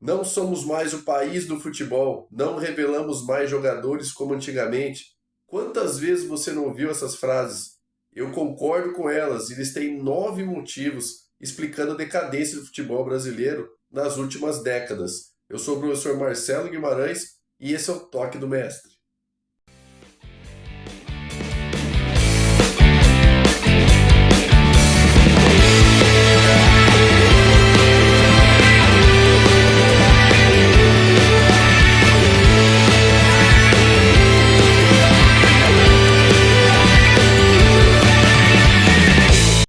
Não somos mais o país do futebol, não revelamos mais jogadores como antigamente. Quantas vezes você não ouviu essas frases? Eu concordo com elas, e eles têm 9 motivos explicando a decadência do futebol brasileiro nas últimas décadas. Eu sou o professor Marcelo Guimarães e esse é o Toque do Mestre.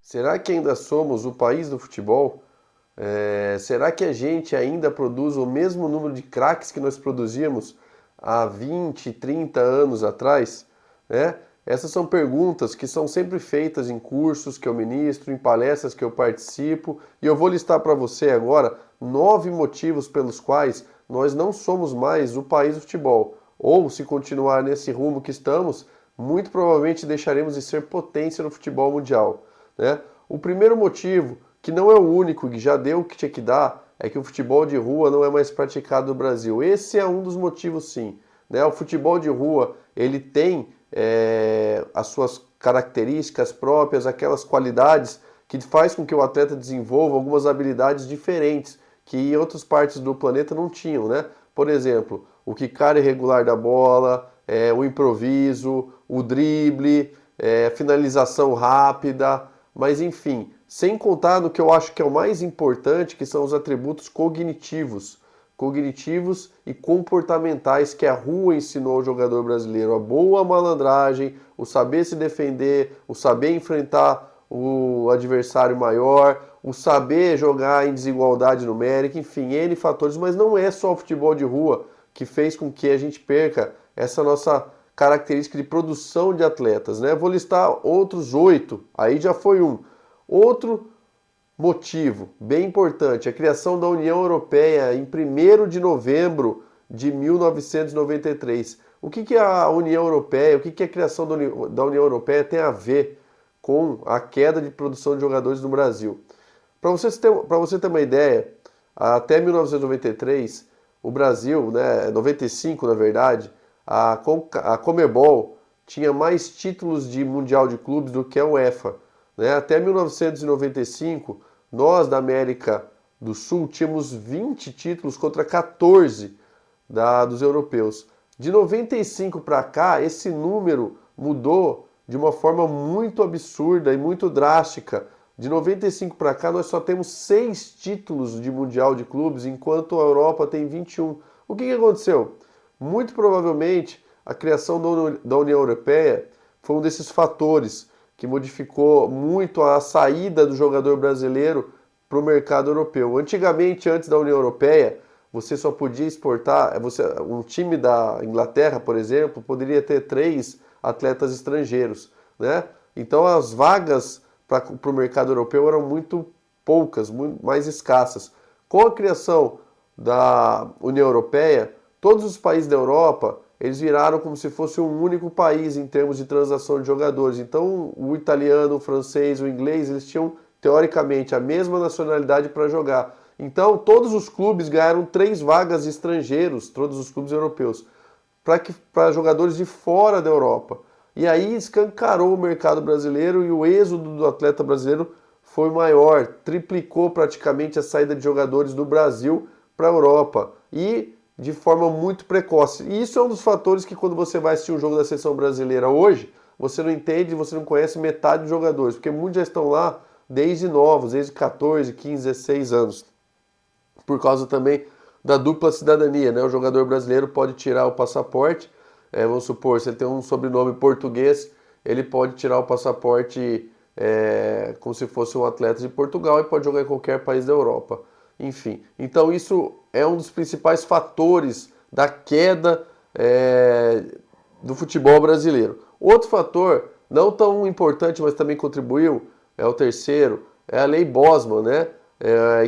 Será que ainda somos o país do futebol? Será que a gente ainda produz o mesmo número de craques que nós produzíamos há 20, 30 anos atrás? Né? Essas são perguntas que são sempre feitas em cursos que eu ministro, em palestras que eu participo, e eu vou listar para você agora 9 motivos pelos quais nós não somos mais o país do futebol. Ou, se continuar nesse rumo que estamos, muito provavelmente deixaremos de ser potência no futebol mundial. Né? O primeiro motivo, que não é o único, que já deu o que tinha que dar, é que o futebol de rua não é mais praticado no Brasil. Esse é um dos motivos, sim. Né? O futebol de rua, ele tem as suas características próprias, aquelas qualidades que faz com que o atleta desenvolva algumas habilidades diferentes que em outras partes do planeta não tinham, né? Por exemplo, o quicar irregular da bola, o improviso, o drible, finalização rápida, mas enfim, sem contar no que eu acho que é o mais importante, que são os atributos cognitivos e comportamentais que a rua ensinou ao jogador brasileiro. A boa malandragem, o saber se defender, o saber enfrentar o adversário maior, o saber jogar em desigualdade numérica, enfim, N fatores, mas não é só o futebol de rua que fez com que a gente perca essa nossa característica de produção de atletas, né? Vou listar outros 8, aí já foi um. Outro motivo bem importante, a criação da União Europeia em 1º de novembro de 1993. O que a União Europeia, o que a criação da União Europeia tem a ver com a queda de produção de jogadores no Brasil? Para você ter uma ideia, até 1993, o Brasil, né, 95 na verdade, a Comebol tinha mais títulos de Mundial de Clubes do que a UEFA. Né? Até 1995, nós da América do Sul tínhamos 20 títulos contra 14 dos europeus. De 95 para cá, esse número mudou de uma forma muito absurda e muito drástica. De 95 para cá, nós só temos 6 títulos de Mundial de Clubes, enquanto a Europa tem 21. O que aconteceu? Muito provavelmente, a criação da União Europeia foi um desses fatores que modificou muito a saída do jogador brasileiro para o mercado europeu. Antigamente, antes da União Europeia, você só podia exportar, um time da Inglaterra, por exemplo, poderia ter 3 atletas estrangeiros, né? Então as vagas para o mercado europeu eram muito poucas, muito mais escassas. Com a criação da União Europeia, todos os países da Europa, eles viraram como se fosse um único país em termos de transação de jogadores. Então, o italiano, o francês, o inglês, eles tinham, teoricamente, a mesma nacionalidade para jogar. Então, todos os clubes ganharam 3 vagas de estrangeiros, todos os clubes europeus, para jogadores de fora da Europa. E aí escancarou o mercado brasileiro e o êxodo do atleta brasileiro foi maior, triplicou praticamente a saída de jogadores do Brasil para a Europa. E de forma muito precoce. E isso é um dos fatores que quando você vai assistir um jogo da seleção brasileira hoje, você não entende, você não conhece metade dos jogadores, porque muitos já estão lá desde novos, desde 14, 15, 16 anos. Por causa também da dupla cidadania, né? O jogador brasileiro pode tirar o passaporte, vamos supor, se ele tem um sobrenome português, ele pode tirar o passaporte como se fosse um atleta de Portugal e pode jogar em qualquer país da Europa. Enfim, então isso é um dos principais fatores da queda do futebol brasileiro. Outro fator, não tão importante, mas também contribuiu, é o terceiro, é a Lei Bosman, né?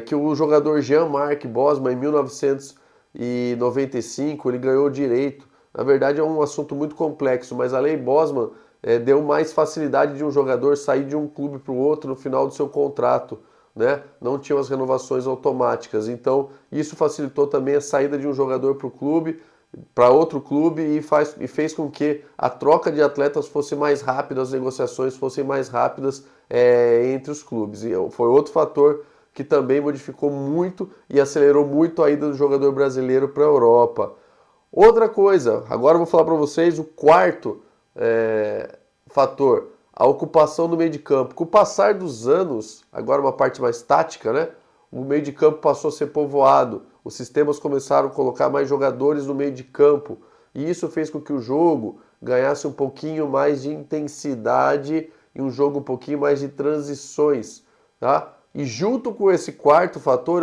Que o jogador Jean-Marc Bosman, em 1995, ele ganhou o direito. Na verdade é um assunto muito complexo, mas a Lei Bosman deu mais facilidade de um jogador sair de um clube para o outro no final do seu contrato né? Não tinham as renovações automáticas. Então, isso facilitou também a saída de um jogador para o clube, para outro clube e fez com que a troca de atletas fosse mais rápida, as negociações fossem mais rápidas entre os clubes. E foi outro fator que também modificou muito e acelerou muito a ida do jogador brasileiro para a Europa. Outra coisa, agora eu vou falar para vocês o quarto fator, a ocupação do meio de campo. Com o passar dos anos, agora uma parte mais tática, né? O meio de campo passou a ser povoado, os sistemas começaram a colocar mais jogadores no meio de campo, e isso fez com que o jogo ganhasse um pouquinho mais de intensidade e um jogo um pouquinho mais de transições, tá? E junto com esse quarto fator,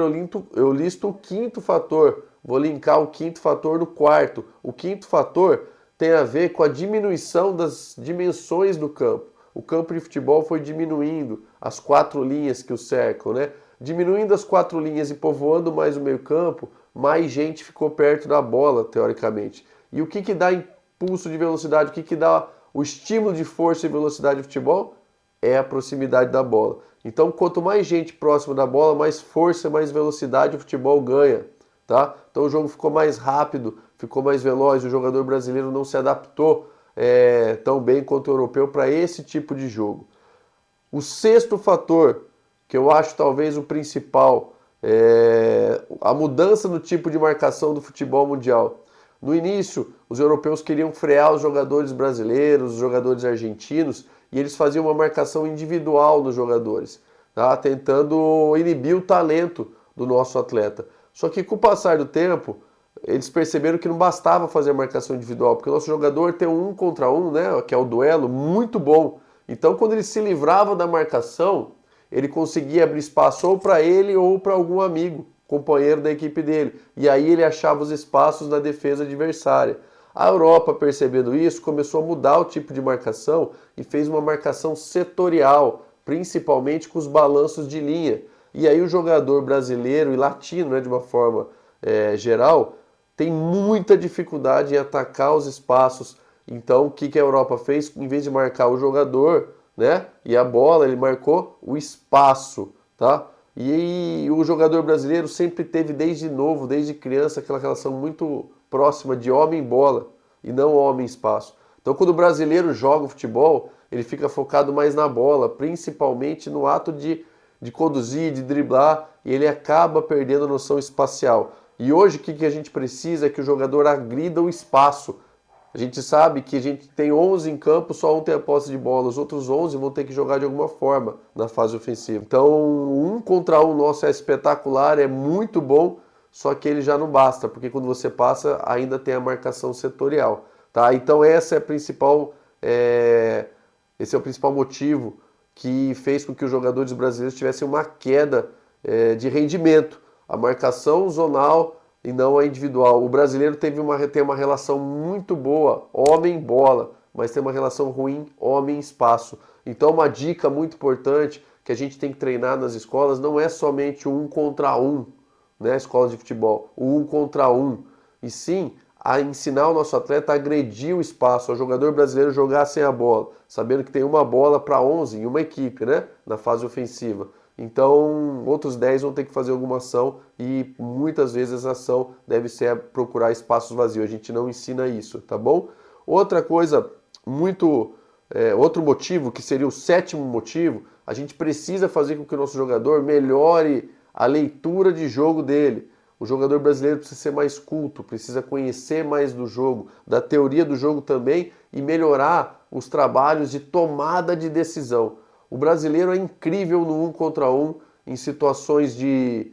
eu listo o quinto fator. Vou linkar o quinto fator no quarto. O quinto fator tem a ver com a diminuição das dimensões do campo. O campo de futebol foi diminuindo as 4 linhas que o cercam, né? Diminuindo as 4 linhas e povoando mais o meio campo, mais gente ficou perto da bola, teoricamente. E o que dá impulso de velocidade, o que dá o estímulo de força e velocidade de futebol? É a proximidade da bola. Então, quanto mais gente próxima da bola, mais força, mais velocidade o futebol ganha, tá? Então o jogo ficou mais rápido, ficou mais veloz, o jogador brasileiro não se adaptou tão bem quanto o europeu para esse tipo de jogo. O sexto fator, que eu acho talvez o principal, é a mudança no tipo de marcação do futebol mundial. No início, os europeus queriam frear os jogadores brasileiros, os jogadores argentinos, e eles faziam uma marcação individual nos jogadores, tá? Tentando inibir o talento do nosso atleta. Só que com o passar do tempo, eles perceberam que não bastava fazer a marcação individual, porque o nosso jogador tem um contra um, né, que é o duelo, muito bom. Então, quando ele se livrava da marcação, ele conseguia abrir espaço ou para ele ou para algum amigo, companheiro da equipe dele. E aí ele achava os espaços na defesa adversária. A Europa, percebendo isso, começou a mudar o tipo de marcação e fez uma marcação setorial, principalmente com os balanços de linha. E aí o jogador brasileiro e latino, né, de uma forma geral, tem muita dificuldade em atacar os espaços. Então, o que a Europa fez? Em vez de marcar o jogador, né, e a bola, ele marcou o espaço, tá? E o jogador brasileiro sempre teve desde novo, desde criança, aquela relação muito próxima de homem-bola e não homem-espaço. Então, quando o brasileiro joga o futebol, ele fica focado mais na bola, principalmente no ato de conduzir, de driblar, e ele acaba perdendo a noção espacial. E hoje o que a gente precisa é que o jogador agrida o espaço. A gente sabe que a gente tem 11 em campo, só um tem a posse de bola, os outros 11 vão ter que jogar de alguma forma na fase ofensiva. Então, um contra um nosso é espetacular, é muito bom, só que ele já não basta, porque quando você passa, ainda tem a marcação setorial. Tá? Então, esse é o principal motivo que fez com que os jogadores brasileiros tivessem uma queda de rendimento. A marcação zonal e não a individual. O brasileiro tem uma relação muito boa, homem-bola, mas tem uma relação ruim, homem-espaço. Então uma dica muito importante que a gente tem que treinar nas escolas não é somente o 1 contra 1, né, escolas de futebol, o 1 contra 1, e sim a ensinar o nosso atleta a agredir o espaço, ao jogador brasileiro jogar sem a bola, sabendo que tem uma bola para 11 em uma equipe, né, na fase ofensiva. Então, outros 10 vão ter que fazer alguma ação e muitas vezes essa ação deve ser procurar espaços vazios. A gente não ensina isso, tá bom? Outra coisa outro motivo, que seria o sétimo motivo, a gente precisa fazer com que o nosso jogador melhore a leitura de jogo dele. O jogador brasileiro precisa ser mais culto, precisa conhecer mais do jogo, da teoria do jogo também e melhorar os trabalhos de tomada de decisão. O brasileiro é incrível no 1 contra 1, em situações de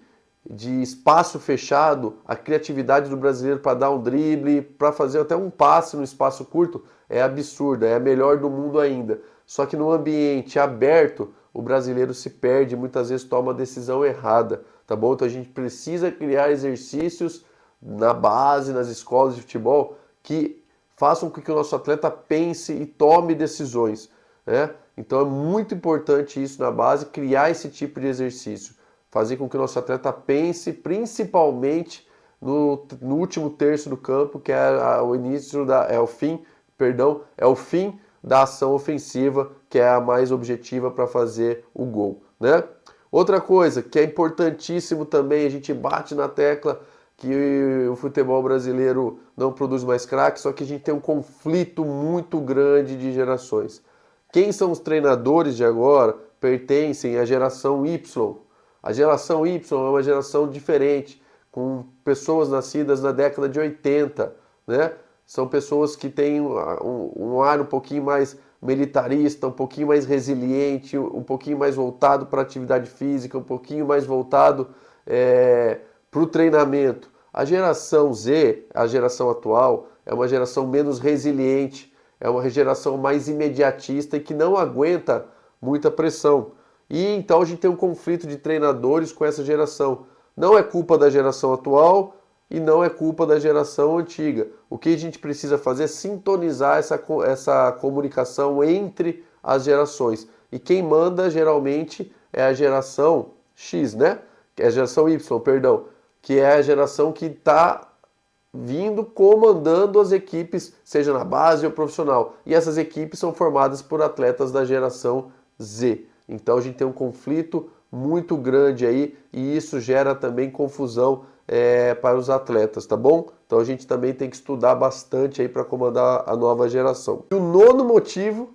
espaço fechado, a criatividade do brasileiro para dar um drible, para fazer até um passe no espaço curto é absurda, é a melhor do mundo ainda. Só que no ambiente aberto, o brasileiro se perde, muitas vezes toma a decisão errada, tá bom? Então a gente precisa criar exercícios na base, nas escolas de futebol, que façam com que o nosso atleta pense e tome decisões, né? Então é muito importante isso na base, criar esse tipo de exercício, fazer com que o nosso atleta pense principalmente no último terço do campo, que é o fim da ação ofensiva, que é a mais objetiva para fazer o gol, né? Outra coisa que é importantíssimo também, a gente bate na tecla que o futebol brasileiro não produz mais craques, só que a gente tem um conflito muito grande de gerações. Quem são os treinadores de agora pertencem à geração Y. A geração Y é uma geração diferente, com pessoas nascidas na década de 80, né? São pessoas que têm um ar um pouquinho mais militarista, um pouquinho mais resiliente, um pouquinho mais voltado para a atividade física, um pouquinho mais voltado para o treinamento. A geração Z, a geração atual, é uma geração menos resiliente, é uma geração mais imediatista e que não aguenta muita pressão. E então a gente tem um conflito de treinadores com essa geração. Não é culpa da geração atual e não é culpa da geração antiga. O que a gente precisa fazer é sintonizar essa comunicação entre as gerações. E quem manda geralmente é a geração X, né? É a geração Y, perdão. Que é a geração que está vindo comandando as equipes, seja na base ou profissional. E essas equipes são formadas por atletas da geração Z. Então a gente tem um conflito muito grande aí e isso gera também confusão para os atletas, tá bom? Então a gente também tem que estudar bastante aí para comandar a nova geração. E o nono motivo,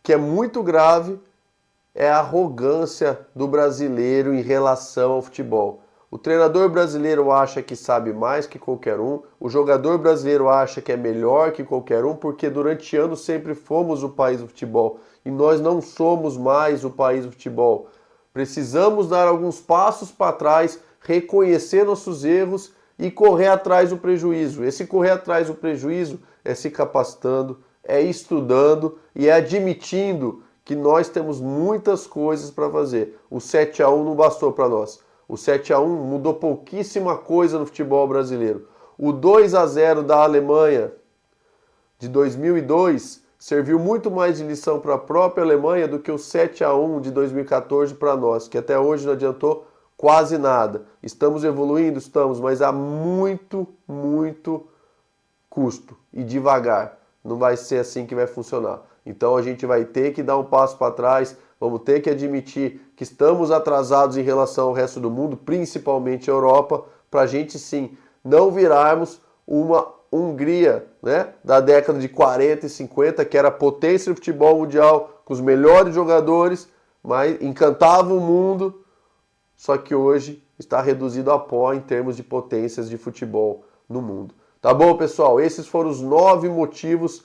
que é muito grave, é a arrogância do brasileiro em relação ao futebol. O treinador brasileiro acha que sabe mais que qualquer um, o jogador brasileiro acha que é melhor que qualquer um, porque durante anos sempre fomos o país do futebol e nós não somos mais o país do futebol. Precisamos dar alguns passos para trás, reconhecer nossos erros e correr atrás do prejuízo. Esse correr atrás do prejuízo é se capacitando, é estudando e é admitindo que nós temos muitas coisas para fazer. O 7-1 não bastou para nós. O 7-1 mudou pouquíssima coisa no futebol brasileiro. O 2-0 da Alemanha de 2002 serviu muito mais de lição para a própria Alemanha do que o 7-1 de 2014 para nós, que até hoje não adiantou quase nada. Estamos evoluindo? Estamos, mas há muito custo e devagar. Não vai ser assim que vai funcionar. Então a gente vai ter que dar um passo para trás, vamos ter que admitir que estamos atrasados em relação ao resto do mundo, principalmente a Europa, para a gente sim não virarmos uma Hungria, né, da década de 40 e 50, que era a potência do futebol mundial, com os melhores jogadores, mas encantava o mundo, só que hoje está reduzido a pó em termos de potências de futebol no mundo. Tá bom, pessoal? Esses foram os 9 motivos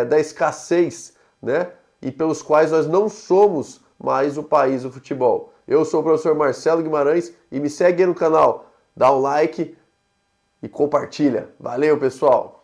da escassez, né, e pelos quais nós não somos mais o país do futebol. Eu sou o professor Marcelo Guimarães e me segue aí no canal, dá um like e compartilha. Valeu, pessoal!